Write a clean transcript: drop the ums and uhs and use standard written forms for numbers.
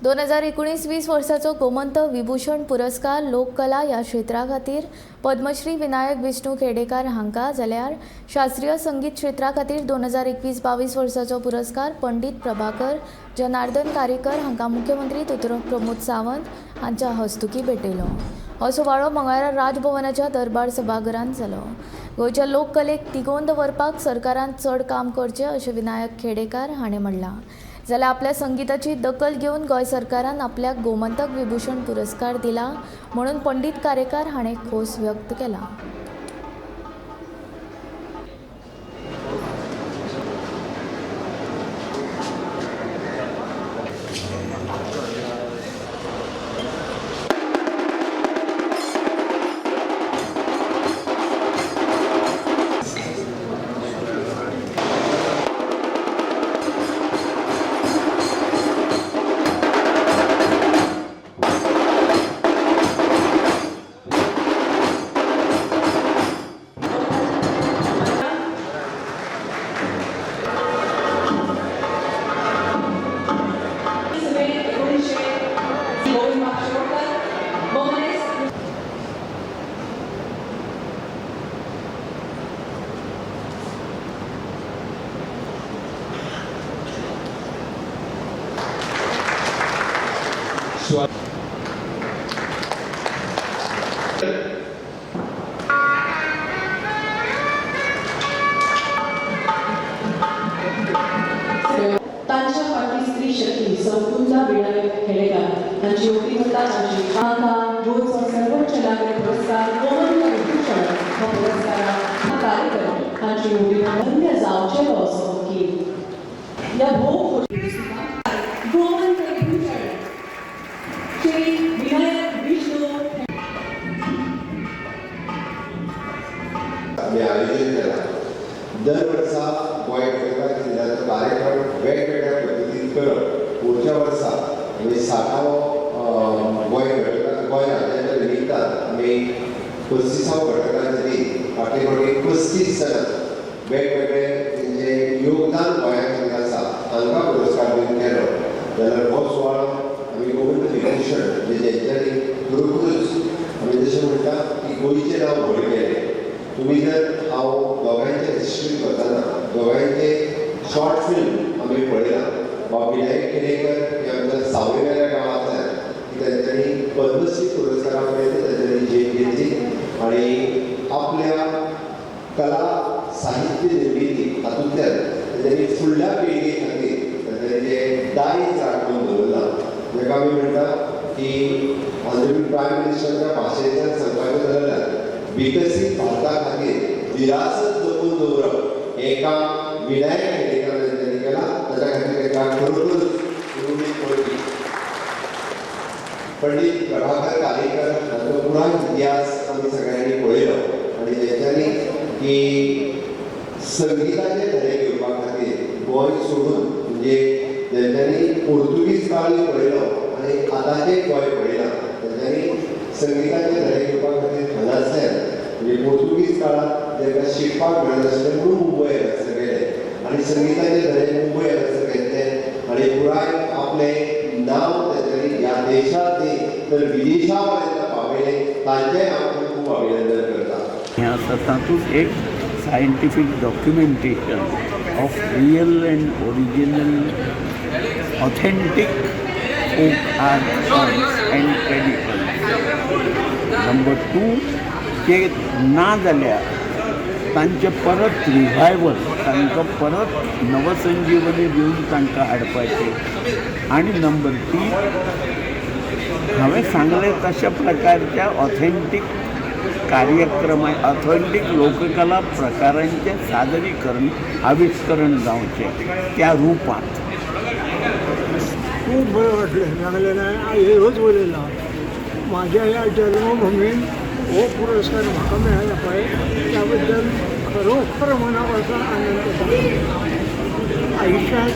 2019-20 वर्साचो गोमंत विभूषण पुरस्कार लोककला या क्षेत्रा खातीर पद्मश्री विनायक विष्णू खेडेकार हांकां, जाल्यार शास्त्रीय संगीत क्षेत्रा खातीर 2021-22 वर्साचो पुरस्कार पंडित प्रभाकर जनार्दन कारेकर हांकां मुख्यमंत्री दोतोर प्रमोद सावंत हांच्या हस्तुकी भेटयलो। हो सुवाळो मंगळारा राजभवनाच्या दरबार सभाघरांत जालो। गोंयच्या लोककलेक तिगोवन दवरपाक सरकारान चड काम करचें अशें विनायक खेडेकार हाणें म्हणलां। जाल्यार आपल्या संगीताची दखल घेवन गोंय सरकारान आपल्याक गोमंतक विभूषण पुरस्कार दिला म्हणून पंडित कारेकार हाणें खोस व्यक्त केला। तांच्या फाटी स्त्री शक्ती संपूर्ण विनायक खेडेकार हांची उपलब्धता हांची हांकां गोंयचो सर्वोच्च नागरीक पुरस्कार गोमंतक विभूषण हो पुरस्कार कारेकर हांची उपलब्धता धन्य जावचें असो की ह्या भोव गोमंतक विभूषण श्री विनायक विष्णू आयोजन केला। दर वर्सा गोंय खेडेकार कार्यक्रम वेगवेगळ्या पद्धतीन करप। पुढच्या वर्सा आमी 60वो गोंय राज्याच्या निमित्तान आमी 35वो घटकाचे दीस फाटले फावटी 35 जाणां वेगवेगळे तेंचे योगदान गोंयाक आसा तांकां पुरस्कार दिवन केलो। जाल्यार हो सुवाळो आमी गोमंतक विभूषण जेंच्यांनी खरोखरूच आमी जशें म्हणटा की गोंयचें नांव व्हड केलें। तुम्ही जर हांव दोगांयचे हिस्ट्री करतना दोगांयचे शॉर्ट फिल्म आमी पळयला। विनायक खेडेकर हे आमच्या सावयवेऱ्या गांवांतल्यान तांच्यांनी पद्मश्री पुरस्कारा पर्यंत तांच्यांनी झेप घेतली आनी आपल्या कला साहित्य निर्मिती हातूंतल्यान तांच्यांनी फुडल्या पिळगे खातीर तांच्यांनी जे दायज राखून दवरलां, जाका आमी म्हणटा की ऑनरेबल प्रायम मिनिस्टराच्या भाशेंतल्यान सांगपाचें जाल्यार विकसीत भारता खातीर विरासत जपून दवरप हें काम विनायक खेडेकार हांच्यांनी केलां। ताच्या खातीर ताका खरोखरूच उर्बीत पडली। पंडित प्रभाकर कारेकर हाचो पुराय इतिहास आमी सगळ्यांनी पळयलो आनी तेंच्यांनी की संगिताचे धडे घेवपा खातीर गोंय सोडून म्हणजे तेंच्यांनी पोर्तुगीज काळूय पळयलो आनी आतांचें गोंय पळयलां। तेंच्यांनी संगिताचे धडे घेवपा खातीर हांगासल्यान म्हणजे पोर्तुगीज काळांत तांकां शिकपाक मेळनाशिल्लें म्हणून मुंबय हांगासर गेले आनी संगिताचे धडे मुंबय हांगासर घेतले आनी पुराय आपलें नांव तेंच्यांनी ह्या देशांत न्ही तर विदेशा पर्यंत पावयलें। तांचेंय हांव खूब अभिनंदन करतां। हें आसा तातूंत एक scientific documentation of real end original authentic folk art forms and traditions. Number 2 ते ना जाल्यार तांचे परत रिवायवल तांकां परत नवसंजीवनी दिवन तांकां हाडपाचें आनी नंबर 3 हांवें सांगलें तशा प्रकारच्या ऑथेंटीक कार्यक्रम ऑथेंटीक लोककला प्रकारांचें सादरीकरण आविष्करण जावचें त्या रुपांत। खूप बरं वाटलं चांगलं नाही हेच बोललेला माझ्या या जन्मभूमीत हो पुरस्कार म्हाका मेळ्ळा पळय त्याबद्दल खरोखर मनापासून आनंद झाला। आयुष्यात